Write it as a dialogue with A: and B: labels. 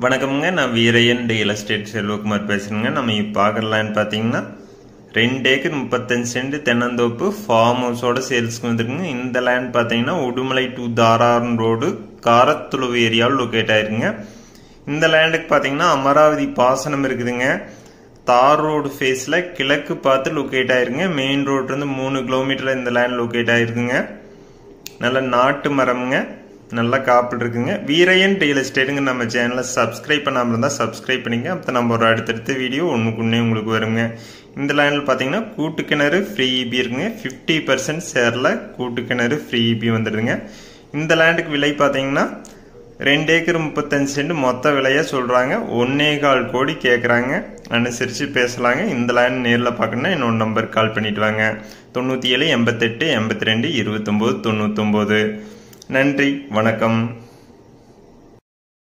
A: வணக்கம்ங்க. நான் Veeraiyan real estate Selvakumar பேசுறேங்க. நம்ம இப்போ பார்க்கலான்னு பார்த்தீங்கன்னா 2 ஏக்கர் 35 சென்ட் தென்னந்தோப்பு ஃபார்ம் ஹவுஸோட சேல்ஸ்க்கு வந்துருக்குங்க. இந்த லேண்ட் பார்த்தீங்கன்னா உடுமலை டு தாராபுரம் ரோடு காரத்துளவு ஏரியாவில் லொக்கேட் ஆயிருக்குங்க. இந்த லேண்டுக்கு பார்த்தீங்கன்னா அமராவதி பாசனம் இருக்குதுங்க. தார் ரோடு ஃபேஸில் கிழக்கு பார்த்து லொக்கேட் ஆயிருக்குங்க. மெயின் ரோட்லேருந்து 3 கிலோமீட்டரில் இந்த லேண்ட் லொக்கேட் ஆயிருக்குங்க. நல்ல நாட்டு மரம்ங்க, நல்லா காப்பிட்டு இருக்குங்க. வீரையன் ரியல் எஸ்டேட்டுங்க நம்ம சேனலை சப்ஸ்கிரைப் பண்ணாமல் இருந்தால் சப்ஸ்கிரைப் பண்ணிங்க. அப்போ நம்ம ஒரு அடுத்தடுத்த வீடியோ ஒன்றுக்குன்னே உங்களுக்கு வருங்க. இந்த லேண்டில் பார்த்தீங்கன்னா கூட்டு கிணறு ஃப்ரீ இபி இருக்குங்க. 50% ஷேரில் கூட்டு கிணறு ஃப்ரீ இபி வந்துடுதுங்க. இந்த லேண்டுக்கு விலை பார்த்தீங்கன்னா 2 ஏக்கர் 35 சென்ட் மொத்த விலையாக சொல்கிறாங்க. 1.25 கோடி கேட்குறாங்க. அனுசரித்து பேசலாங்க. இந்த லேண்ட் நேரில் பார்க்கணுன்னா என்னோட நம்பருக்கு கால் பண்ணிட்டு வாங்க. 97 88 82 29 99. நன்றி, வணக்கம்.